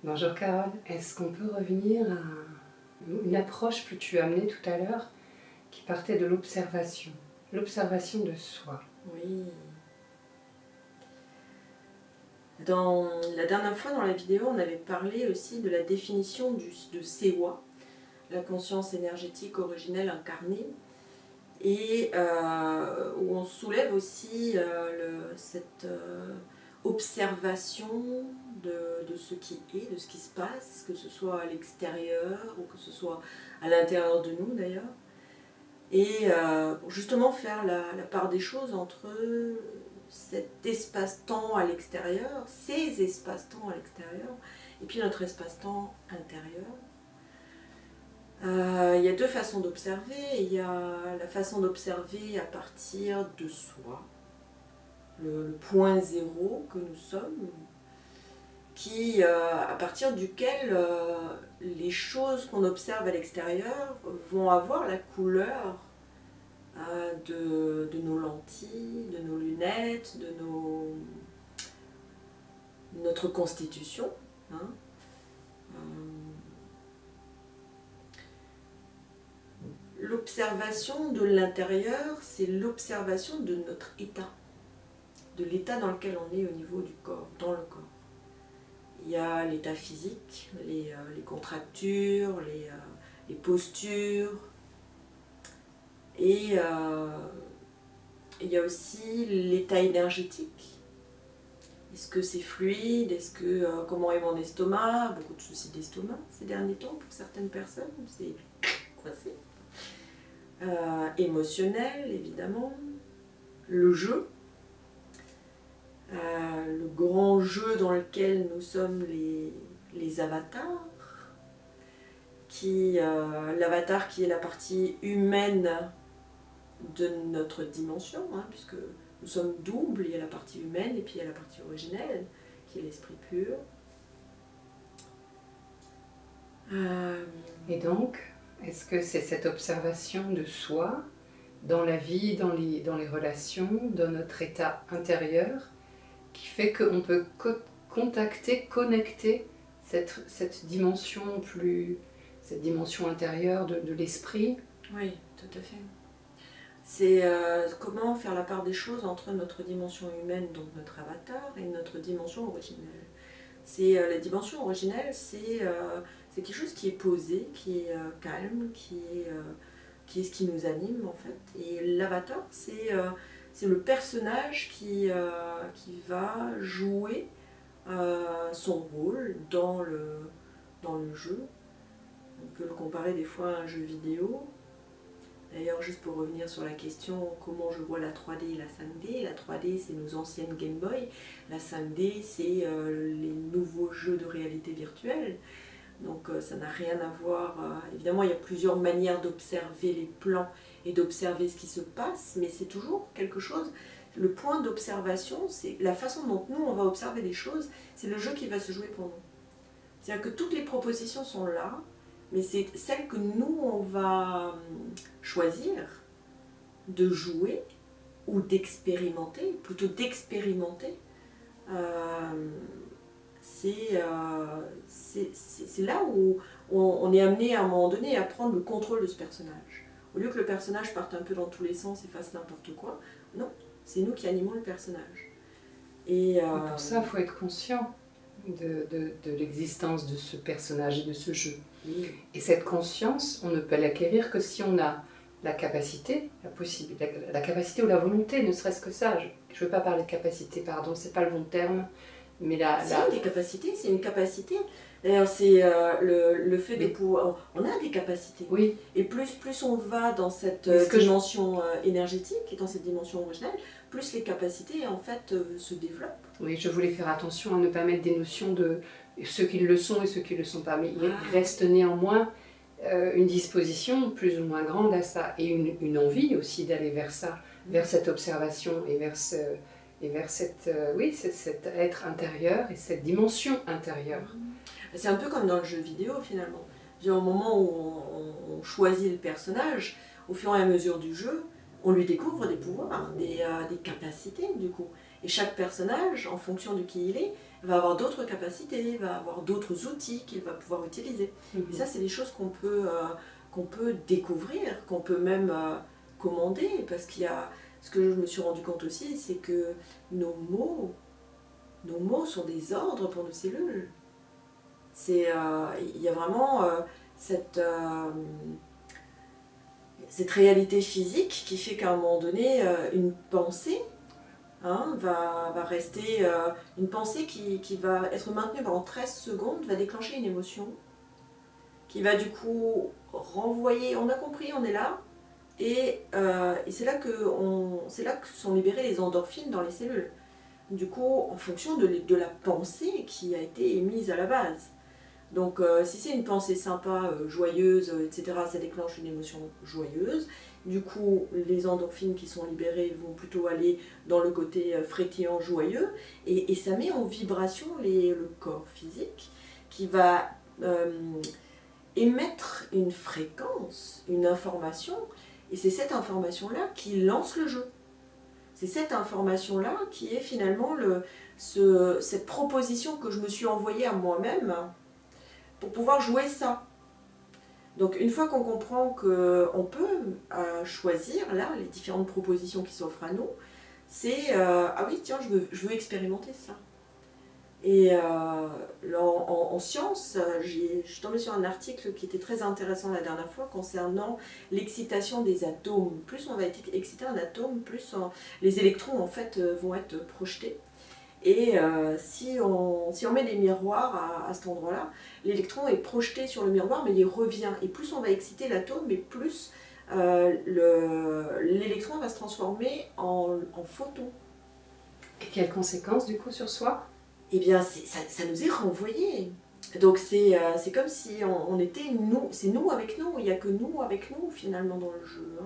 Bonjour Carole, est-ce qu'on peut revenir à une approche que tu as amenée tout à l'heure qui partait de l'observation de soi? Oui. La dernière fois dans la vidéo, on avait parlé aussi de la définition de Sewa, la conscience énergétique originelle incarnée, et où on soulève aussi cette observation de ce qui est, de ce qui se passe, que ce soit à l'extérieur ou que ce soit à l'intérieur de nous d'ailleurs, et pour justement faire la part des choses entre cet espace-temps à l'extérieur, ces espaces-temps à l'extérieur, et puis notre espace-temps intérieur. Il y a deux façons d'observer. Il y a la façon d'observer à partir de soi, le point zéro que nous sommes, à partir duquel les choses qu'on observe à l'extérieur vont avoir la couleur de nos lentilles, de nos lunettes, de notre constitution. Hein. L'observation de l'intérieur, c'est l'observation de notre état, de l'état dans lequel on est au niveau du corps, dans le corps. Il y a l'état physique, les contractures, les postures, et il y a aussi l'état énergétique. Est-ce que c'est fluide? Comment est mon estomac? Beaucoup de soucis d'estomac ces derniers temps pour certaines personnes, c'est coincé. Émotionnel, évidemment. Le jeu. Le grand jeu dans lequel nous sommes les avatars. L'avatar qui est la partie humaine de notre dimension, hein, puisque nous sommes doubles, il y a la partie humaine et puis il y a la partie originelle, qui est l'esprit pur. Et donc, est-ce que c'est cette observation de soi, dans la vie, dans les relations, dans notre état intérieur, qui fait qu'on peut connecter cette dimension cette dimension intérieure de l'esprit? Oui, tout à fait. C'est comment faire la part des choses entre notre dimension humaine, donc notre avatar, et notre dimension originelle. La dimension originelle, c'est quelque chose qui est posé, qui est calme, qui est ce qui nous anime en fait. Et l'avatar, c'est le personnage qui va jouer son rôle dans le jeu. On peut le comparer des fois à un jeu vidéo. D'ailleurs, juste pour revenir sur la question comment je vois la 3D et la 5D, la 3D c'est nos anciennes Game Boy, la 5D c'est les nouveaux jeux de réalité virtuelle. Donc ça n'a rien à voir. Évidemment, il y a plusieurs manières d'observer les plans et d'observer ce qui se passe, mais c'est toujours quelque chose. Le point d'observation, c'est la façon dont nous on va observer les choses, c'est le jeu qui va se jouer pour nous. C'est-à-dire que toutes les propositions sont là, mais c'est celle que nous, on va choisir de jouer ou d'expérimenter, plutôt d'expérimenter. C'est là où on est amené à un moment donné à prendre le contrôle de ce personnage. Au lieu que le personnage parte un peu dans tous les sens et fasse n'importe quoi, non, c'est nous qui animons le personnage. Et pour ça, il faut être conscient de l'existence de ce personnage et de ce jeu. Oui. Et cette conscience, on ne peut l'acquérir que si on a la capacité, la capacité ou la volonté, ne serait-ce que ça. Je ne veux pas parler de capacité, pardon, c'est pas le bon terme, mais des capacités, c'est une capacité. D'ailleurs, c'est le fait de pouvoir... On a des capacités. Oui. Et plus on va dans cette dimension énergétique et dans cette dimension originelle, plus les capacités en fait se développent. Oui, je voulais faire attention à ne pas mettre des notions de ceux qui le sont et ceux qui ne le sont pas. Mais il reste néanmoins une disposition plus ou moins grande à ça et une envie aussi d'aller vers ça, vers cette observation et vers cet être intérieur et cette dimension intérieure. C'est un peu comme dans le jeu vidéo finalement. Au moment où on choisit le personnage, au fur et à mesure du jeu, on lui découvre des pouvoirs, des capacités du coup. Et chaque personnage, en fonction de qui il est, va avoir d'autres capacités, va avoir d'autres outils qu'il va pouvoir utiliser. Et ça, c'est des choses qu'on peut découvrir, qu'on peut même commander, parce qu'il y a... Ce que je me suis rendu compte aussi, c'est que nos mots sont des ordres pour nos cellules. Il y a vraiment cette réalité physique qui fait qu'à un moment donné, une pensée va rester... une pensée qui va être maintenue pendant 13 secondes, va déclencher une émotion, qui va du coup renvoyer, on a compris, on est là, et c'est là que sont libérées les endorphines dans les cellules. Du coup, en fonction de la pensée qui a été émise à la base. Donc si c'est une pensée sympa, joyeuse, etc., ça déclenche une émotion joyeuse. Du coup, les endorphines qui sont libérées vont plutôt aller dans le côté frétillant, joyeux, et ça met en vibration le corps physique qui va émettre une fréquence, une information, et c'est cette information-là qui lance le jeu. C'est cette information-là qui est finalement cette proposition que je me suis envoyée à moi-même pour pouvoir jouer ça. Donc une fois qu'on comprend qu'on peut choisir là les différentes propositions qui s'offrent à nous, c'est ah oui tiens je veux expérimenter ça. Et là, en sciences, je suis tombée sur un article qui était très intéressant la dernière fois concernant l'excitation des atomes. Plus on va exciter un atome, plus les électrons en fait vont être projetés. Et si on met des miroirs à cet endroit-là, l'électron est projeté sur le miroir, mais il revient. Et plus on va exciter l'atome, et plus l'électron va se transformer en photon. Et quelles conséquences du coup sur soi? Eh bien, ça nous est renvoyé. Donc c'est comme si on était nous, c'est nous avec nous, il n'y a que nous avec nous finalement dans le jeu.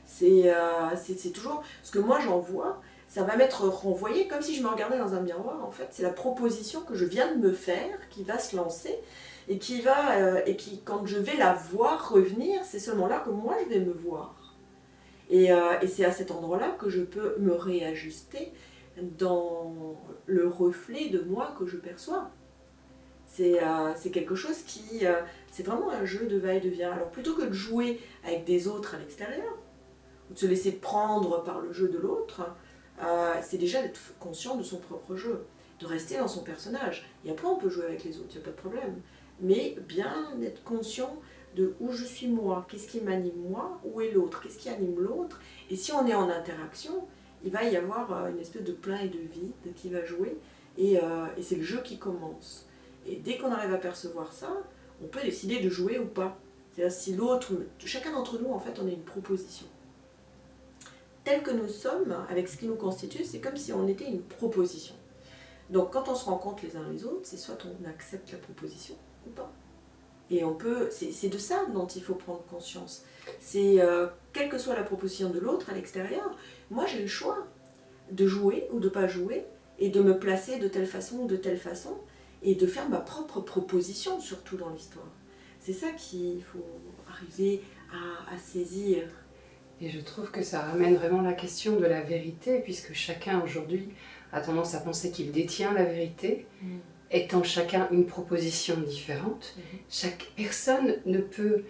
C'est toujours ce que moi j'envoie. Ça va m'être renvoyé comme si je me regardais dans un miroir en fait. C'est la proposition que je viens de me faire qui va se lancer et qui, quand je vais la voir revenir, c'est seulement là que moi je vais me voir. Et c'est à cet endroit-là que je peux me réajuster dans le reflet de moi que je perçois. C'est quelque chose qui... c'est vraiment un jeu de va-et-vient. Alors plutôt que de jouer avec des autres à l'extérieur, ou de se laisser prendre par le jeu de l'autre, c'est déjà d'être conscient de son propre jeu, de rester dans son personnage. Et après on peut jouer avec les autres, il n'y a pas de problème. Mais bien être conscient de où je suis moi, qu'est-ce qui m'anime moi, où est l'autre, qu'est-ce qui anime l'autre. Et si on est en interaction, il va y avoir une espèce de plein et de vide qui va jouer, et c'est le jeu qui commence. Et dès qu'on arrive à percevoir ça, on peut décider de jouer ou pas. C'est-à-dire si l'autre, chacun d'entre nous en fait on est une proposition. Tel que nous sommes, avec ce qui nous constitue, c'est comme si on était une proposition. Donc quand on se rencontre les uns les autres, c'est soit on accepte la proposition ou pas. Et on peut, c'est de ça dont il faut prendre conscience. C'est, quelle que soit la proposition de l'autre à l'extérieur, moi j'ai le choix de jouer ou de ne pas jouer, et de me placer de telle façon ou de telle façon, et de faire ma propre proposition, surtout dans l'histoire. C'est ça qu'il faut arriver à saisir. Et je trouve que ça ramène vraiment la question de la vérité, puisque chacun aujourd'hui a tendance à penser qu'il détient la vérité, étant chacun une proposition différente. Chaque personne ne peut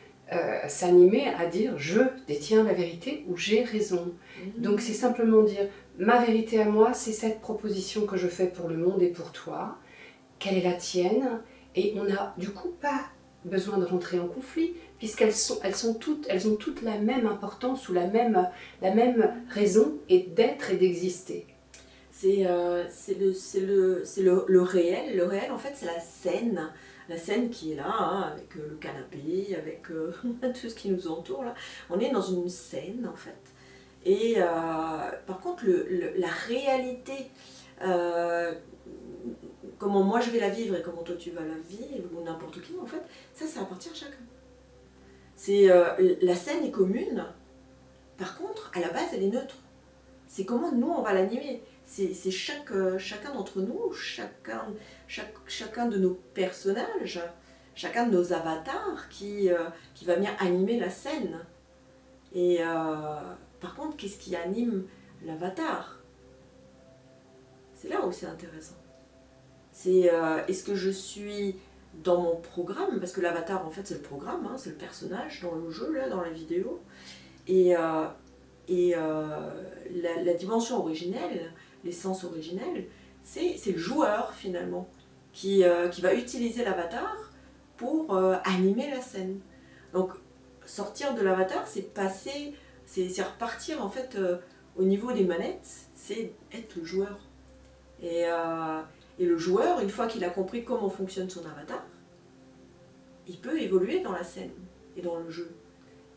s'animer à dire « je détiens la vérité » ou « j'ai raison ». Donc c'est simplement dire « ma vérité à moi, c'est cette proposition que je fais pour le monde et pour toi ». Quelle est la tienne? Et on n'a du coup pas besoin de rentrer en conflit, puisqu'elles ont toutes la même importance ou la même raison d'être et d'exister. C'est le réel. Le réel, en fait, c'est la scène. La scène qui est là, avec le canapé, avec tout ce qui nous entoure. Là. On est dans une scène, en fait. Et par contre, la réalité... comment moi je vais la vivre et comment toi tu vas la vivre, ou n'importe qui en fait, ça appartient à chacun. La scène est commune, par contre, à la base elle est neutre. C'est comment nous on va l'animer. C'est chacun d'entre nous, chacun de nos personnages, chacun de nos avatars qui va venir animer la scène. Et Par contre, qu'est-ce qui anime l'avatar? C'est là où c'est intéressant. C'est est-ce que je suis dans mon programme, parce que l'avatar en fait c'est le programme, hein, c'est le personnage dans le jeu, là, dans la vidéo, et la dimension originelle, l'essence originelle, c'est le joueur finalement qui va utiliser l'avatar pour animer la scène. Donc sortir de l'avatar, c'est passer, c'est repartir en fait au niveau des manettes, c'est être le joueur. Et le joueur, une fois qu'il a compris comment fonctionne son avatar, il peut évoluer dans la scène et dans le jeu.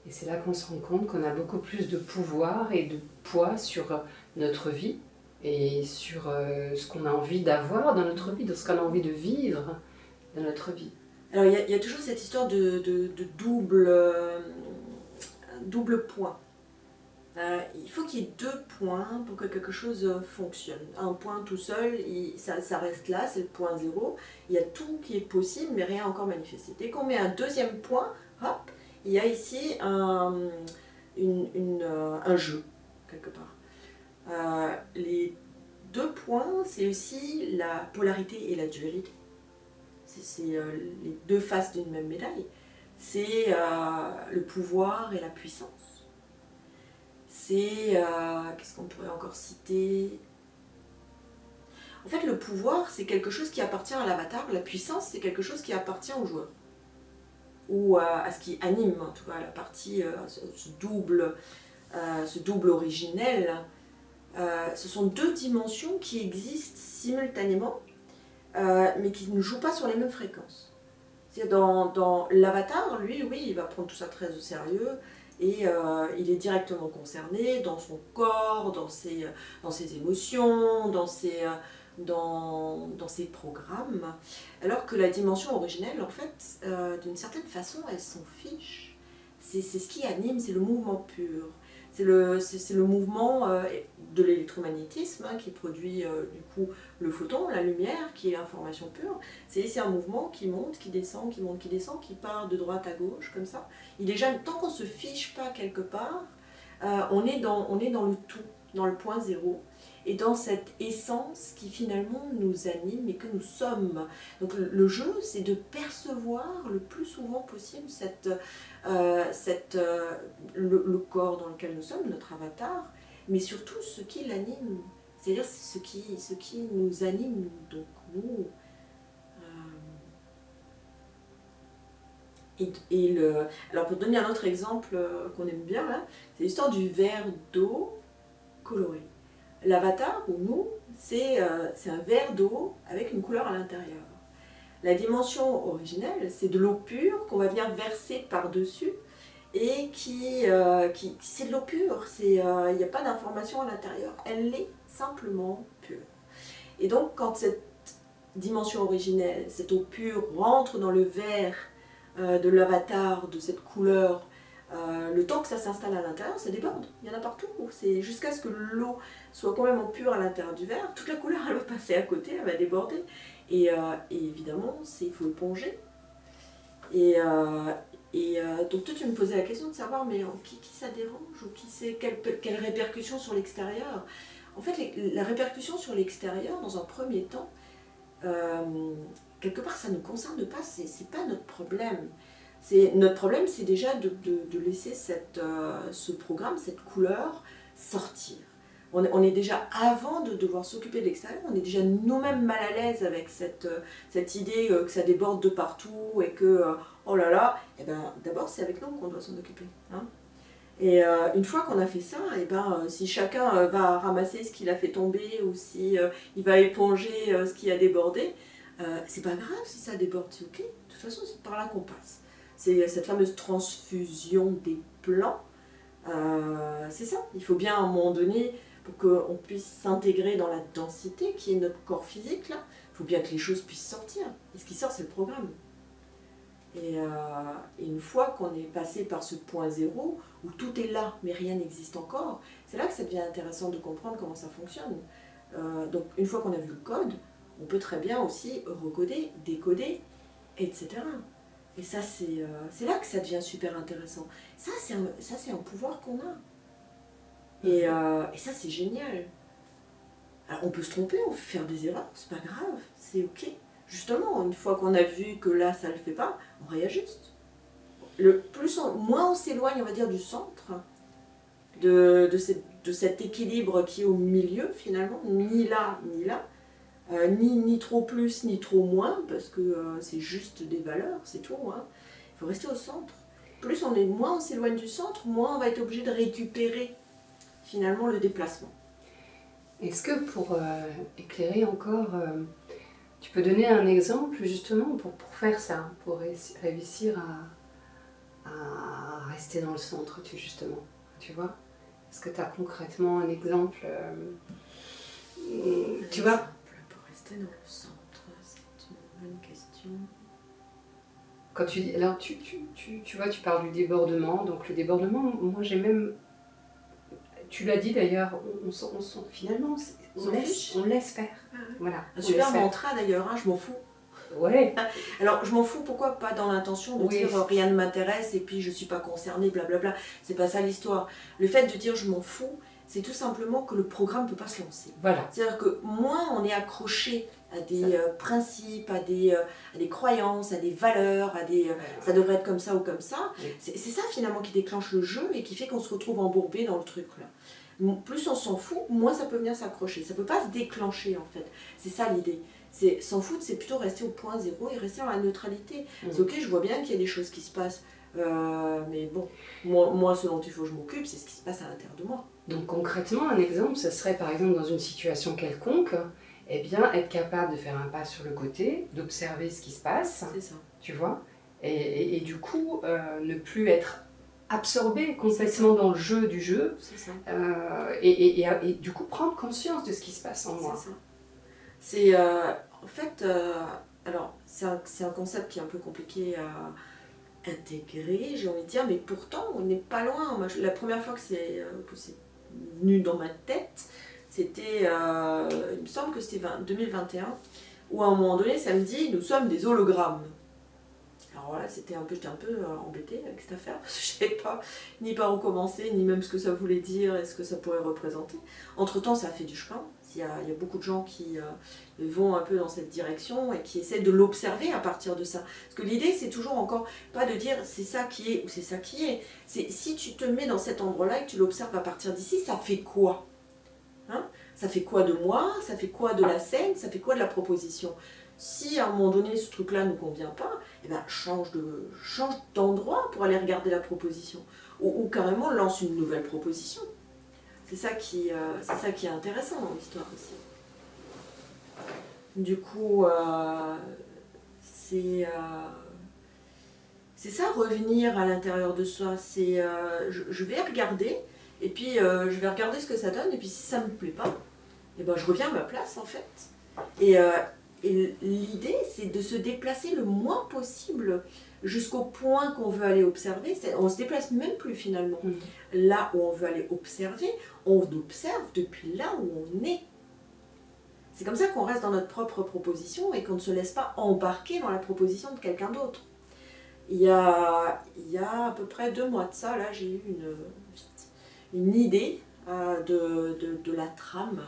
Et c'est là qu'on se rend compte qu'on a beaucoup plus de pouvoir et de poids sur notre vie et sur ce qu'on a envie d'avoir dans notre vie, de ce qu'on a envie de vivre dans notre vie. Alors il y a toujours cette histoire de double point. Il faut qu'il y ait 2 points pour que quelque chose fonctionne. Un point tout seul, ça reste là, c'est le point 0. Il y a tout qui est possible, mais rien encore manifesté. Dès qu'on met un 2e point, hop, il y a ici un jeu, quelque part. Les 2 points, c'est aussi la polarité et la dualité. C'est les 2 faces d'une même médaille. C'est le pouvoir et la puissance. C'est, qu'est-ce qu'on pourrait encore citer? En fait, le pouvoir, c'est quelque chose qui appartient à l'avatar. La puissance, c'est quelque chose qui appartient au joueur. Ou à ce qui anime, en tout cas, la partie, ce double originel. Ce sont 2 dimensions qui existent simultanément, mais qui ne jouent pas sur les mêmes fréquences. Dans l'avatar, lui, oui, il va prendre tout ça très au sérieux. Et il est directement concerné dans son corps, dans ses émotions, dans ses programmes. Alors que la dimension originelle, en fait, d'une certaine façon, elle s'en fiche. C'est ce qui anime, c'est le mouvement pur. C'est le mouvement de l'électromagnétisme qui produit du coup le photon, la lumière, qui est l'information pure. C'est un mouvement qui monte, qui descend, qui monte, qui descend, qui part de droite à gauche, comme ça. Il est jamais, tant qu'on ne se fiche pas quelque part, on est dans le tout, dans le point 0. Et dans cette essence qui finalement nous anime et que nous sommes. Donc le jeu, c'est de percevoir le plus souvent possible le corps dans lequel nous sommes, notre avatar, mais surtout ce qui l'anime. C'est-à-dire ce qui nous anime, donc nous. Alors pour donner un autre exemple qu'on aime bien là, c'est l'histoire du verre d'eau coloré. L'avatar, ou nous, c'est un verre d'eau avec une couleur à l'intérieur. La dimension originelle, c'est de l'eau pure qu'on va venir verser par-dessus et qui c'est de l'eau pure, il n'y a pas d'information à l'intérieur, elle est simplement pure. Et donc quand cette dimension originelle, cette eau pure rentre dans le verre de l'avatar, de cette couleur, le temps que ça s'installe à l'intérieur, ça déborde, il y en a partout. C'est jusqu'à ce que l'eau soit complètement pure à l'intérieur du verre, toute la couleur elle va passer à côté, elle va déborder. Et évidemment, il faut le plonger. Donc toi tu me posais la question de savoir mais qui ça dérange, ou quelle répercussion sur l'extérieur. En fait, la répercussion sur l'extérieur, dans un premier temps, quelque part ça ne nous concerne pas, c'est pas notre problème. Notre problème, c'est déjà de laisser ce programme, cette couleur, sortir. On est déjà, avant de devoir s'occuper de l'extérieur, on est déjà nous-mêmes mal à l'aise avec cette idée que ça déborde de partout et que, oh là là, et ben, d'abord c'est avec nous qu'on doit s'en occuper. Hein. Et une fois qu'on a fait ça, et ben, si chacun va ramasser ce qu'il a fait tomber ou si il va éponger ce qui a débordé, c'est pas grave si ça déborde, c'est ok. De toute façon, c'est par là qu'on passe. C'est cette fameuse transfusion des plans. C'est ça, il faut bien à un moment donné, pour qu'on puisse s'intégrer dans la densité qui est notre corps physique, là, il faut bien que les choses puissent sortir. Et ce qui sort, c'est le programme. Et une fois qu'on est passé par ce point 0, où tout est là, mais rien n'existe encore, c'est là que ça devient intéressant de comprendre comment ça fonctionne. Donc une fois qu'on a vu le code, on peut très bien aussi recoder, décoder, etc. Et ça, c'est là que ça devient super intéressant. Ça, c'est un pouvoir qu'on a. Et ça, c'est génial. Alors, on peut se tromper, on peut faire des erreurs, c'est pas grave, c'est ok. Justement, une fois qu'on a vu que là, ça le fait pas, on réajuste. Moins on s'éloigne, on va dire, du centre, de cet équilibre qui est au milieu, finalement, ni là, ni là, ni trop plus, ni trop moins, parce que c'est juste des valeurs, c'est tout. Hein. Il faut rester au centre. Moins on s'éloigne du centre, moins on va être obligé de récupérer, finalement, le déplacement. Est-ce que pour éclairer encore, tu peux donner un exemple justement pour faire ça, pour réussir à rester dans le centre, justement, tu vois? Est-ce que tu as concrètement un exemple, tu vois? Pour rester dans le centre, c'est une bonne question. Quand tu dis, alors tu vois, tu parles du débordement, donc le débordement, moi j'ai même, tu l'as dit d'ailleurs, finalement, on laisse faire. Ah ouais. Voilà, un super mantra d'ailleurs, hein, je m'en fous. Ouais. Alors je m'en fous, pourquoi pas dans l'intention de dire rien ne m'intéresse et puis je suis pas concernée, blablabla. C'est pas ça l'histoire. Le fait de dire je m'en fous, c'est tout simplement que le programme ne peut pas se lancer. Voilà. C'est-à-dire que moins on est accroché à des principes, à des croyances, à des valeurs, ça devrait être comme ça ou comme ça. Oui. C'est ça finalement qui déclenche le jeu et qui fait qu'on se retrouve embourbé dans le truc là. Plus on s'en fout, moins ça peut venir s'accrocher. Ça peut pas se déclencher en fait. C'est ça l'idée. S'en foutre, c'est plutôt rester au point zéro et rester dans la neutralité. C'est ok, je vois bien qu'il y a des choses qui se passent. Mais bon, moi, ce dont il faut que je m'occupe, c'est ce qui se passe à l'intérieur de moi. Donc concrètement, un exemple, ce serait par exemple dans une situation quelconque, eh bien, être capable de faire un pas sur le côté, d'observer ce qui se passe, c'est ça. Tu vois, et du coup, ne plus être absorbé complètement dans le jeu du jeu, c'est ça. Et du coup prendre conscience de ce qui se passe en moi. C'est ça. C'est en fait, alors c'est un concept qui est un peu compliqué à intégrer, j'ai envie de dire, mais pourtant on n'est pas loin. Moi, la première fois que c'est venu dans ma tête, c'était, il me semble que c'était 2021, où à un moment donné, ça me dit, nous sommes des hologrammes. Alors voilà, j'étais un peu embêtée avec cette affaire, parce que je ne savais pas ni par où commencer, ni même ce que ça voulait dire et ce que ça pourrait représenter. Entre-temps, ça a fait du chemin. Il y a beaucoup de gens qui vont un peu dans cette direction et qui essaient de l'observer à partir de ça. Parce que l'idée, c'est toujours encore pas de dire c'est ça qui est ou c'est ça qui est. C'est si tu te mets dans cet endroit-là et que tu l'observes à partir d'ici, ça fait quoi, hein? Ça fait quoi de moi? Ça fait quoi de la scène? Ça fait quoi de la proposition? Si à un moment donné ce truc-là ne nous convient pas, eh ben, change d'endroit pour aller regarder la proposition. Ou carrément lance une nouvelle proposition. C'est ça qui est intéressant dans l'histoire aussi. Du coup, c'est ça, revenir à l'intérieur de soi. C'est je vais regarder, et puis je vais regarder ce que ça donne, et puis si ça ne me plaît pas, eh ben, je reviens à ma place en fait. Et l'idée, c'est de se déplacer le moins possible jusqu'au point qu'on veut aller observer. On ne se déplace même plus finalement. Là où on veut aller observer, on observe depuis là où on est. C'est comme ça qu'on reste dans notre propre proposition et qu'on ne se laisse pas embarquer dans la proposition de quelqu'un d'autre. Il y a à peu près 2 mois de ça, là, j'ai eu une idée de la trame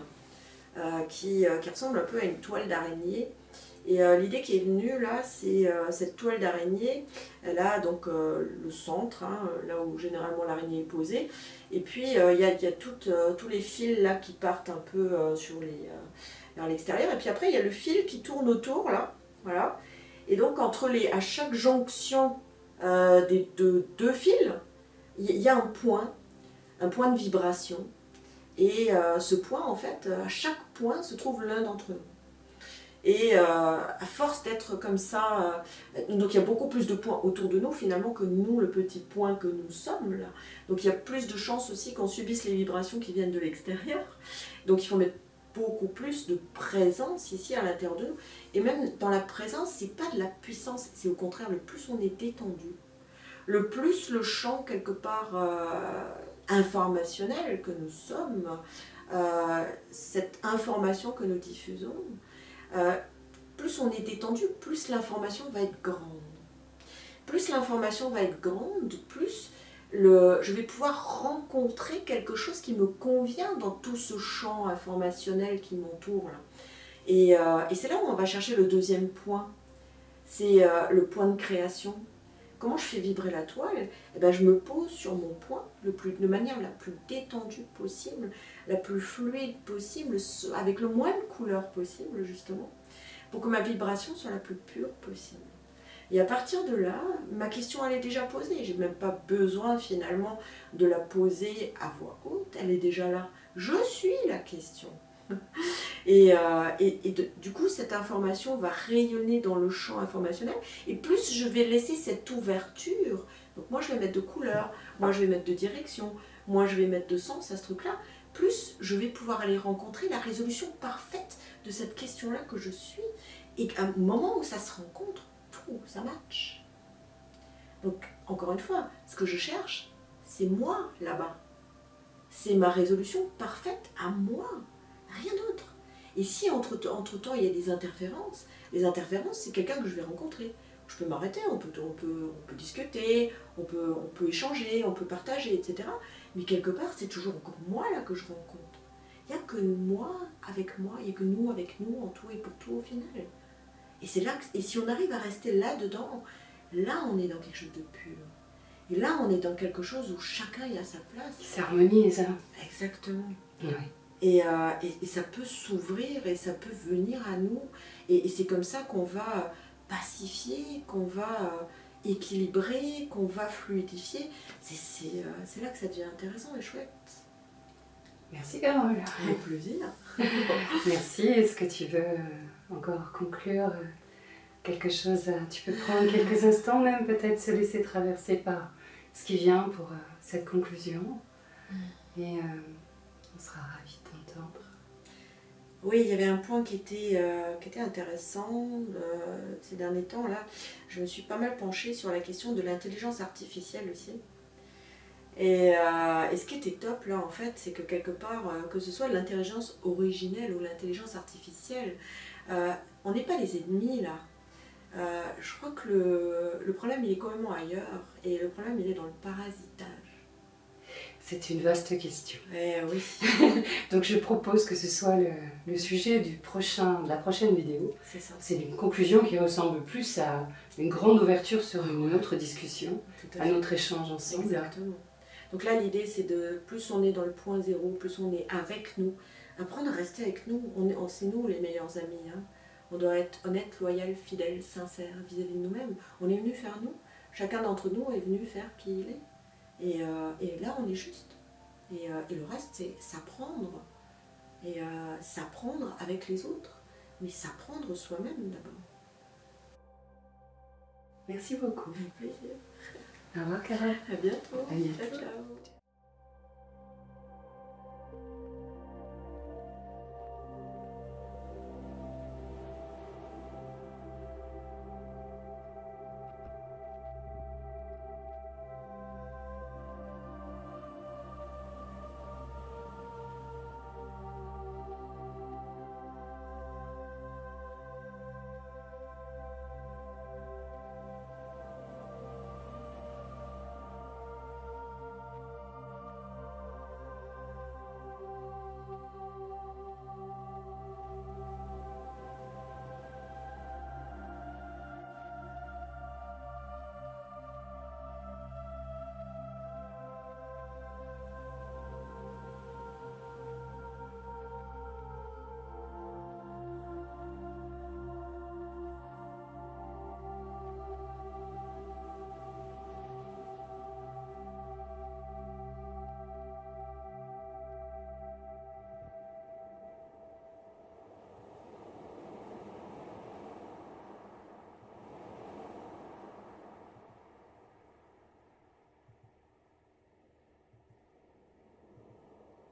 qui ressemble un peu à une toile d'araignée. Et l'idée qui est venue là, c'est cette toile d'araignée, elle a donc le centre, hein, là où généralement l'araignée est posée, et puis il y a tous les fils là qui partent un peu vers l'extérieur, et puis après il y a le fil qui tourne autour là, voilà. Et donc à chaque jonction des deux fils, il y a un point de vibration, et ce point en fait, à chaque point se trouve l'un d'entre nous. Et à force d'être comme ça, donc il y a beaucoup plus de points autour de nous finalement que nous, le petit point que nous sommes là. Donc il y a plus de chances aussi qu'on subisse les vibrations qui viennent de l'extérieur. Donc il faut mettre beaucoup plus de présence ici à l'intérieur de nous. Et même dans la présence, c'est pas de la puissance, c'est au contraire, le plus on est détendu, le plus le champ quelque part informationnel que nous sommes, cette information que nous diffusons, plus on est détendu, plus l'information va être grande. Plus l'information va être grande, plus je vais pouvoir rencontrer quelque chose qui me convient dans tout ce champ informationnel qui m'entoure. Et c'est là où on va chercher le deuxième point, c'est le point de création. Comment je fais vibrer la toile? Eh ben, je me pose sur mon point de manière la plus détendue possible, la plus fluide possible, avec le moins de couleurs possible justement, pour que ma vibration soit la plus pure possible. Et à partir de là, ma question elle est déjà posée. J'ai même pas besoin finalement de la poser à voix haute, elle est déjà là. Je suis la question. Du coup, cette information va rayonner dans le champ informationnel. Et plus je vais laisser cette ouverture, donc moi je vais mettre de couleurs, moi je vais mettre de direction, moi je vais mettre de sens à ce truc-là, plus je vais pouvoir aller rencontrer la résolution parfaite de cette question-là que je suis. Et à un moment où ça se rencontre, ça match. Donc, encore une fois, ce que je cherche, c'est moi là-bas. C'est ma résolution parfaite à moi, rien d'autre. Et si entre-temps il y a des interférences, les interférences, c'est quelqu'un que je vais rencontrer. Je peux m'arrêter, on peut discuter, on peut échanger, on peut partager, etc. Mais quelque part, c'est toujours encore moi là que je rencontre. Il n'y a que moi, il n'y a que nous avec nous, en tout et pour tout au final. Et c'est là et si on arrive à rester là-dedans, là on est dans quelque chose de pur. Et là on est dans quelque chose où chacun y a sa place. Qui s'harmonise. Exactement. Oui. Et ça peut s'ouvrir et ça peut venir à nous. Et c'est comme ça qu'on va pacifier, qu'on va équilibrer, qu'on va fluidifier. C'est là que ça devient intéressant et chouette. Merci Carole. Avec plaisir. Merci. Est-ce que tu veux encore conclure quelque chose tu peux prendre quelques instants même, peut-être se laisser traverser par ce qui vient pour cette conclusion. Et on sera ravis de t'entendre. Oui, il y avait un point qui était intéressant ces derniers temps. Là, je me suis pas mal penchée sur la question de l'intelligence artificielle aussi. Et ce qui était top là en fait, c'est que quelque part, que ce soit l'intelligence originelle ou l'intelligence artificielle, on n'est pas les ennemis là. Je crois que le problème il est complètement ailleurs et le problème il est dans le parasitage. C'est une vaste question. Oui. Donc je propose que ce soit le sujet de la prochaine vidéo. C'est ça. C'est une conclusion qui ressemble plus à une grande ouverture sur une autre discussion, un autre échange ensemble. Exactement. Donc là, l'idée, c'est de plus on est dans le point zéro, plus on est avec nous, apprendre à rester avec nous. C'est nous les meilleurs amis. Hein. On doit être honnête, loyal, fidèle, sincère vis-à-vis de nous-mêmes. On est venu faire nous. Chacun d'entre nous est venu faire qui il est. Et là, on est juste. Et le reste, c'est s'apprendre. Et s'apprendre avec les autres. Mais s'apprendre soi-même d'abord. Merci beaucoup. Avec plaisir. Au revoir Carole. À bientôt. À bientôt. Ciao, ciao.